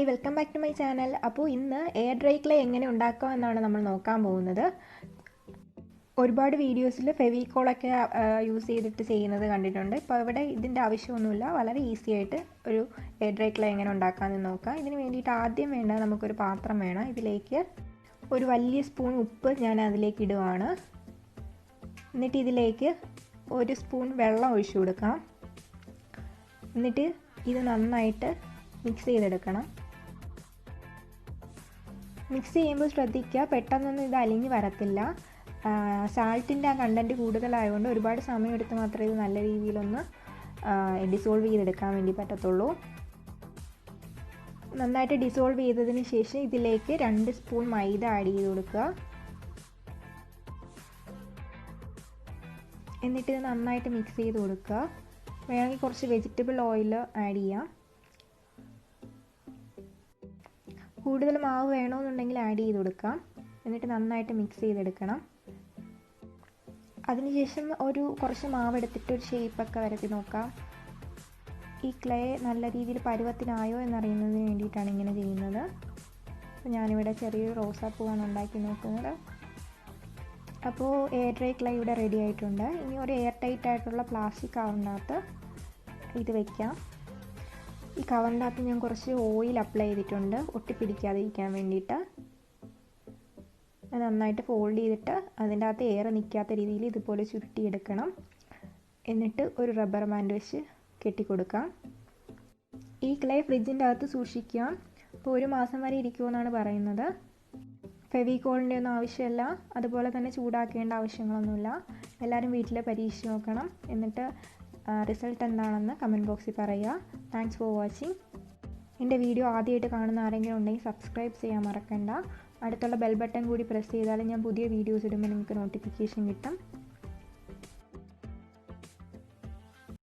Hi welcome back to my channel. അപ്പോൾ ഇന്ന് air dry clay എങ്ങനെ ഉണ്ടാക്കാം എന്നാണ് നമ്മൾ നോക്കാൻ പോകുന്നത്. ഒരുപാട് വീഡിയോസിൽ ഫെവിക്കോളൊക്കെ യൂസ് ചെയ്തിട്ട് ചെയ്യുന്നത് കണ്ടിട്ടുണ്ട്. ഇപ്പോൾ ഇവിടെ ഇതിൻ്റെ ആവശ്യമൊന്നുമില്ല. വളരെ ഈസി ആയിട്ട് ഒരു എയർ ഡ്രൈ ക്ലേ എങ്ങനെ ഉണ്ടാക്കാമെന്ന് നോക്കാം. ഇതിന് വേണ്ടിയിട്ട് ആദ്യം വേണ്ടത് നമുക്കൊരു പാത്രം വേണം. ഇതിലേക്ക് ഒരു വലിയ സ്പൂൺ ഉപ്പ് ഞാൻ അതിലേക്ക് ഇടുവാണ്. എന്നിട്ട് ഇതിലേക്ക് ഒരു സ്പൂൺ വെള്ളം ഒഴിച്ചു കൊടുക്കാം. എന്നിട്ട് ഇത് നന്നായിട്ട് മിക്സ് ചെയ്തെടുക്കണം. മിക്സ് ചെയ്യുമ്പോൾ ശ്രദ്ധിക്കുക, പെട്ടെന്നൊന്നും ഇത് അലിഞ്ഞ് വരത്തില്ല. സാൾട്ടിൻ്റെ ആ കണ്ടൻറ്റ് കൂടുതലായതുകൊണ്ട് ഒരുപാട് സമയമെടുത്ത് മാത്രമേ ഇത് നല്ല രീതിയിലൊന്ന് ഡിസോൾവ് ചെയ്തെടുക്കാൻ വേണ്ടി പറ്റത്തുള്ളൂ. നന്നായിട്ട് ഡിസോൾവ് ചെയ്തതിന് ശേഷം ഇതിലേക്ക് 2 സ്പൂൺ മൈദ ആഡ് ചെയ്ത് കൊടുക്കുക. എന്നിട്ട് ഇത് നന്നായിട്ട് മിക്സ് ചെയ്ത് കൊടുക്കുക. വേണമെങ്കിൽ കുറച്ച് വെജിറ്റബിൾ ഓയിൽ ആഡ് ചെയ്യാം. കൂടുതൽ മാവ് വേണമെന്നുണ്ടെങ്കിൽ ആഡ് ചെയ്ത് കൊടുക്കാം. എന്നിട്ട് നന്നായിട്ട് മിക്സ് ചെയ്തെടുക്കണം. അതിനുശേഷം കുറച്ച് മാവ് എടുത്തിട്ട് ഒരു ഷേപ്പൊക്കെ വരത്തി നോക്കാം. ഈ ക്ലേ നല്ല രീതിയിൽ പരുവത്തിനായോ എന്നറിയുന്നതിന് വേണ്ടിയിട്ടാണ് ഇങ്ങനെ ചെയ്യുന്നത്. അപ്പോൾ ഞാനിവിടെ ചെറിയൊരു റോസാപ്പൂവാണ് ഉണ്ടാക്കി നോക്കുന്നത്. അപ്പോൾ എയർ ഡ്രൈ ക്ലേ ഇവിടെ റെഡി ആയിട്ടുണ്ട്. ഇനി ഒരു എയർ ടൈറ്റ് ആയിട്ടുള്ള പ്ലാസ്റ്റിക് കവറിനകത്ത് ഇത് വയ്ക്കാം. ഈ കവറിൻ്റെ അകത്ത് ഞാൻ കുറച്ച് ഓയിൽ അപ്ലൈ ചെയ്തിട്ടുണ്ട്, ഒട്ടിപ്പിടിക്കാതിരിക്കാൻ വേണ്ടിയിട്ട്. നന്നായിട്ട് ഫോൾഡ് ചെയ്തിട്ട് അതിൻ്റെ അകത്ത് എയർ നിൽക്കാത്ത രീതിയിൽ ഇതുപോലെ ചുരുട്ടിയെടുക്കണം. എന്നിട്ട് ഒരു റബ്ബർ ബാൻഡ് വെച്ച് കെട്ടിക്കൊടുക്കാം. ഈ ക്ലേ ഫ്രിഡ്ജിൻ്റെ അകത്ത് സൂക്ഷിക്കാം. അപ്പോൾ 1 മാസം വരെ ഇരിക്കുമെന്നാണ് പറയുന്നത്. ഫെവിക്കോളിൻ്റെ ഒന്നും ആവശ്യമില്ല, അതുപോലെ തന്നെ ചൂടാക്കേണ്ട ആവശ്യങ്ങളൊന്നുമില്ല. എല്ലാവരും വീട്ടിൽ പരീക്ഷിച്ച് നോക്കണം. എന്നിട്ട് റിസൾട്ട് എന്താണെന്ന് കമൻറ്റ് ബോക്സിൽ പറയുക. Thanks for watching. എൻ്റെ വീഡിയോ ആദ്യമായിട്ട് കാണുന്ന ആരെങ്കിലും ഉണ്ടെങ്കിൽ സബ്സ്ക്രൈബ് ചെയ്യാൻ മറക്കണ്ട. അടുത്തുള്ള ബെൽ ബട്ടൺ കൂടി പ്രസ് ചെയ്താൽ ഞാൻ പുതിയ വീഡിയോസ് ഇടുമ്പോൾ നിങ്ങൾക്ക് നോട്ടിഫിക്കേഷൻ കിട്ടും.